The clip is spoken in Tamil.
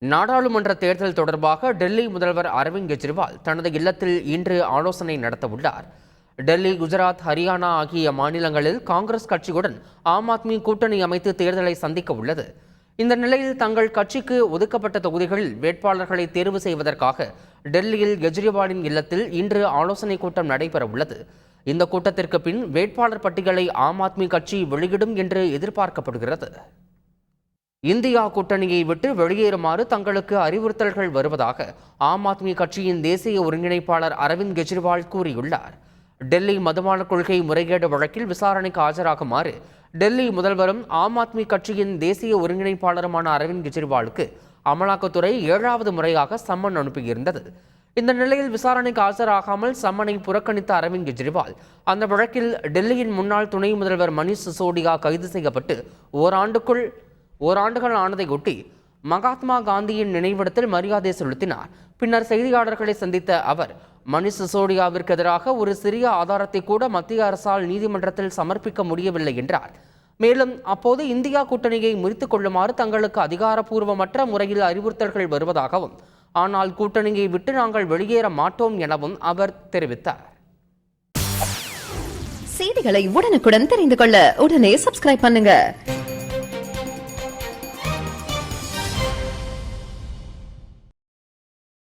நாடாளுமன்ற தேர்தல் தொடர்பாக டெல்லி முதல்வர் அரவிந்த் கெஜ்ரிவால் தனது இல்லத்தில் இன்று ஆலோசனை நடத்தவுள்ளார். டெல்லி, குஜராத், ஹரியானா ஆகிய மாநிலங்களில் காங்கிரஸ் கட்சியுடன் ஆம் ஆத்மி கூட்டணி அமைத்து தேர்தலை சந்திக்க உள்ளது. இந்த நிலையில் தங்கள் கட்சிக்கு ஒதுக்கப்பட்ட தொகுதிகளில் வேட்பாளர்களை தேர்வு செய்வதற்காக டெல்லியில் கெஜ்ரிவாலின் இல்லத்தில் இன்று ஆலோசனைக் கூட்டம் நடைபெற உள்ளது. இந்த கூட்டத்திற்கு பின் வேட்பாளர் பட்டியலை ஆம் ஆத்மி கட்சி வெளியிடும் என்று எதிர்பார்க்கப்படுகிறது. இந்தியா கூட்டணியை விட்டு வெளியேறுமாறு தங்களுக்கு அறிவுறுத்தல்கள் வருவதாக ஆம் ஆத்மி கட்சியின் தேசிய ஒருங்கிணைப்பாளர் அரவிந்த் கெஜ்ரிவால் கூறியுள்ளார். டெல்லி மதுபான கொள்கை முறைகேடு வழக்கில் விசாரணைக்கு ஆஜராகுமாறு டெல்லி முதல்வரும் ஆம் ஆத்மி கட்சியின் தேசிய ஒருங்கிணைப்பாளருமான அரவிந்த் கெஜ்ரிவாலுக்கு அமலாக்கத்துறை 7வது முறையாக சம்மன் அனுப்பியிருந்தது. இந்த நிலையில் விசாரணைக்கு ஆஜராகாமல் சம்மனை புறக்கணித்த அரவிந்த் கெஜ்ரிவால் அந்த வழக்கில் டெல்லியின் முன்னாள் துணை முதல்வர் மணீஷ் சிசோடியா கைது செய்யப்பட்டு ஓராண்டுகள் ஆனதையொட்டி மகாத்மா காந்தியின் நினைவிடத்தில் மரியாதை செலுத்தினார். பின்னர் செய்தியாளர்களை சந்தித்த அவர், மணீஷ் சிசோடியாவிற்கு எதிராக ஒரு சிறிய ஆதாரத்தை கூட மத்திய அரசால் நீதிமன்றத்தில் சமர்ப்பிக்க முடியவில்லை என்றார். மேலும் அப்போது இந்தியா கூட்டணியை முறித்துக் கொள்ளுமாறு தங்களுக்கு அதிகாரப்பூர்வமற்ற முறையில் அறிவுறுத்தல்கள் வருவதாகவும், ஆனால் கூட்டணியை விட்டு நாங்கள் வெளியேற மாட்டோம் எனவும் அவர் தெரிவித்தார். செய்திகளை உடனுக்குடன் தெரிந்து கொள்ள உடனே சப்ஸ்கிரைப் பண்ணுங்க.